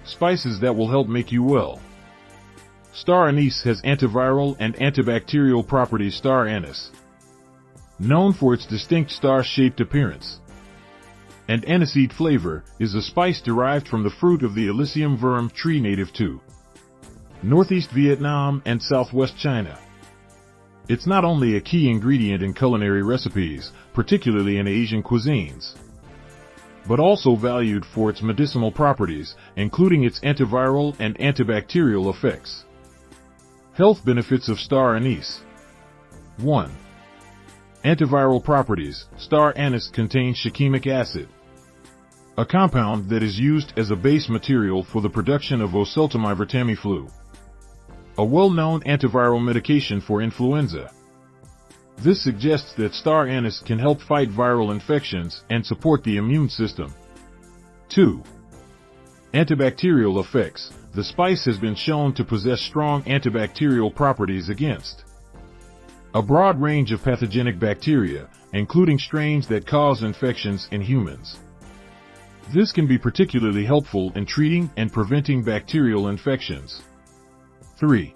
spices that will help make you well. Star anise has antiviral and antibacterial properties. Star anise, known for its distinct star-shaped appearance and aniseed flavor, is a spice derived from the fruit of the Illicium verum tree native to northeast Vietnam and southwest China. It's not only a key ingredient in culinary recipes, particularly in Asian cuisines, but also valued for its medicinal properties, including its antiviral and antibacterial effects. Health benefits of star anise. 1. Antiviral properties. Star anise contains shikimic acid, a compound that is used as a base material for the production of oseltamivir Tamiflu, a well-known antiviral medication for influenza. This suggests that star anise can help fight viral infections and support the immune system. 2. Antibacterial effects. The spice has been shown to possess strong antibacterial properties against a broad range of pathogenic bacteria, including strains that cause infections in humans. This can be particularly helpful in treating and preventing bacterial infections. 3.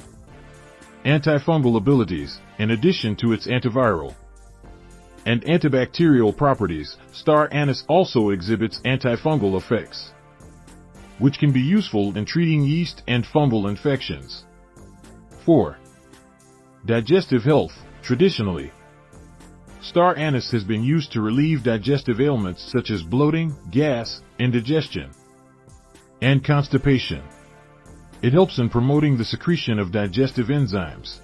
Antifungal abilities. In addition to its antiviral and antibacterial properties, star anise also exhibits antifungal effects, which can be useful in treating yeast and fungal infections. 4. Digestive health. Traditionally, star anise has been used to relieve digestive ailments such as bloating, gas, indigestion, and constipation. It helps in promoting the secretion of digestive enzymes.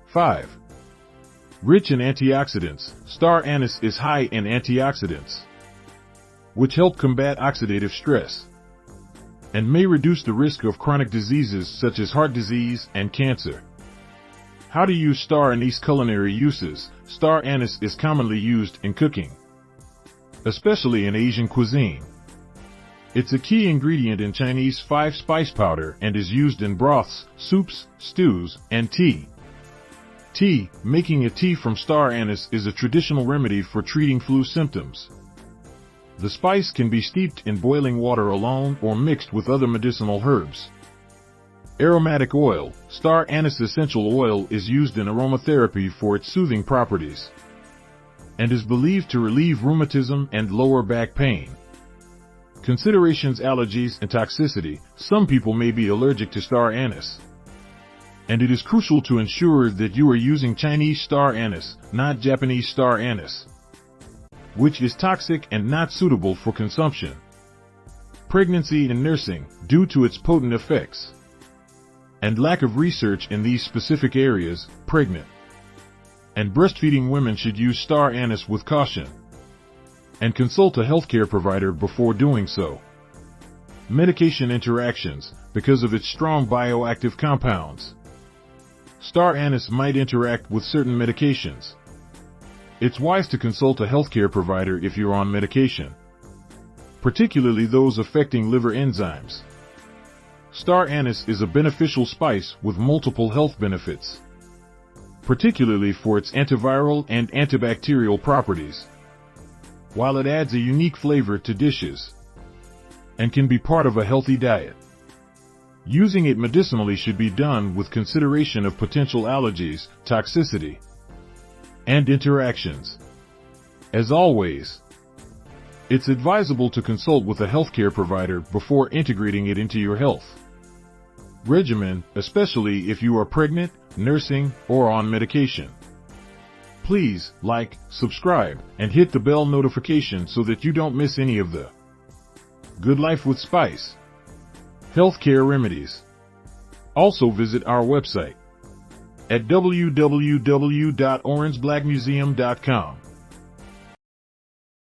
5. Rich in antioxidants. Star anise is high in antioxidants, which help combat oxidative stress and may reduce the risk of chronic diseases such as heart disease and cancer. How to use star anise. Culinary uses. Star anise is commonly used in cooking, especially in Asian cuisine. It's a key ingredient in Chinese 5-spice powder and is used in broths, soups, stews, and tea. Tea. Making a tea from star anise is a traditional remedy for treating flu symptoms. The spice can be steeped in boiling water alone or mixed with other medicinal herbs. Aromatic oil. Star anise essential oil is used in aromatherapy for its soothing properties and is believed to relieve rheumatism and lower back pain. Considerations: allergies and toxicity. Some people may be allergic to star anise, and it is crucial to ensure that you are using Chinese star anise, not Japanese star anise, which is toxic and not suitable for consumption. Pregnancy and nursing. Due to its potent effects and lack of research in these specific areas, pregnant and breastfeeding women should use star anise with caution and consult a healthcare provider before doing so. Medication interactions. Because of its strong bioactive compounds, star anise might interact with certain medications. It's wise to consult a healthcare provider if you're on medication, particularly those affecting liver enzymes. Star anise is a beneficial spice with multiple health benefits, particularly for its antiviral and antibacterial properties, while it adds a unique flavor to dishes and can be part of a healthy diet. Using it medicinally should be done with consideration of potential allergies, toxicity, and interactions. As always, it's advisable to consult with a healthcare provider before integrating it into your health regimen, especially if you are pregnant, nursing, or on medication. Please like, subscribe, and hit the bell notification so that you don't miss any of the Good Life with Spice healthcare remedies. Also visit our website at www.orangeblackmuseum.com.